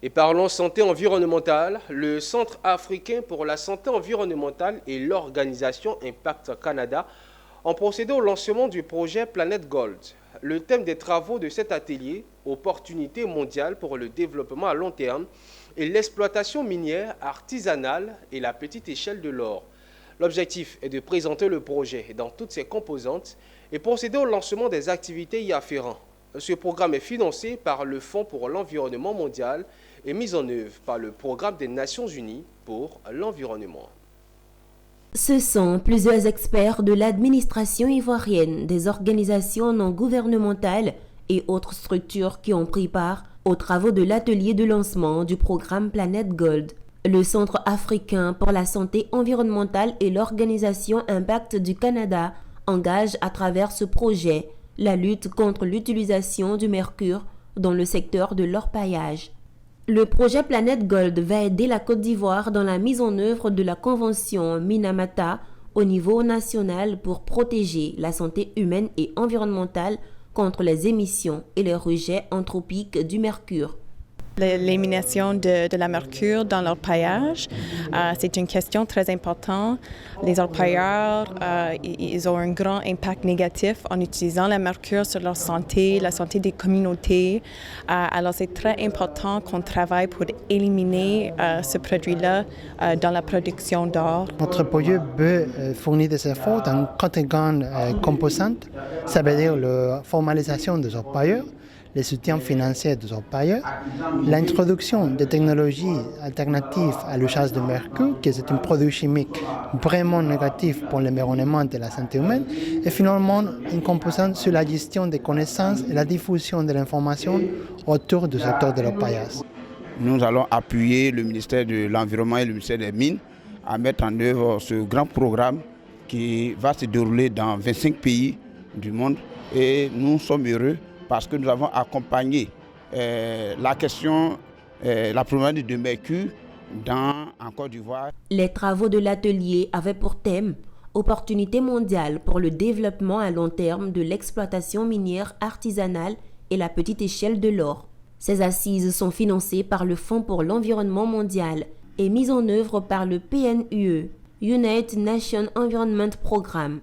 Et parlons santé environnementale, le Centre africain pour la santé environnementale et l'organisation Impact Canada ont procédé au lancement du projet Planète Gold. Le thème des travaux de cet atelier, opportunités mondiales pour le développement à long terme, est l'exploitation minière artisanale et la petite échelle de l'or. L'objectif est de présenter le projet dans toutes ses composantes et procéder au lancement des activités y afférentes. Ce programme est financé par le Fonds pour l'environnement mondial et mis en œuvre par le Programme des Nations Unies pour l'environnement. Ce sont plusieurs experts de l'administration ivoirienne, des organisations non gouvernementales et autres structures qui ont pris part aux travaux de l'atelier de lancement du programme Planète Gold. Le Centre africain pour la santé environnementale et l'organisation Impact du Canada engagent à travers ce projet la lutte contre l'utilisation du mercure dans le secteur de l'orpaillage. Le projet Planète Gold va aider la Côte d'Ivoire dans la mise en œuvre de la convention Minamata au niveau national pour protéger la santé humaine et environnementale contre les émissions et les rejets anthropiques du mercure. L'élimination de la mercure dans l'orpaillage, c'est une question très importante. Les orpailleurs, ils ont un grand impact négatif en utilisant la mercure sur leur santé, la santé des communautés. Alors c'est très important qu'on travaille pour éliminer ce produit-là dans la production d'or. Notre projet peut fournir des efforts dans catégories composantes, ça veut dire la formalisation des orpailleurs, les soutiens financiers des orpailleurs, l'introduction des technologies alternatives à l'usage de mercure, qui est un produit chimique vraiment négatif pour l'environnement et la santé humaine, et finalement une composante sur la gestion des connaissances et la diffusion de l'information autour du secteur de l'orpaillage. Nous allons appuyer le ministère de l'Environnement et le ministère des Mines à mettre en œuvre ce grand programme qui va se dérouler dans 25 pays du monde et nous sommes heureux parce que nous avons accompagné la question, la problématique de mercure en Côte d'Ivoire. Les travaux de l'atelier avaient pour thème « Opportunités mondiales pour le développement à long terme de l'exploitation minière artisanale et la petite échelle de l'or ». Ces assises sont financées par le Fonds pour l'environnement mondial et mises en œuvre par le PNUE, United Nations Environment Programme.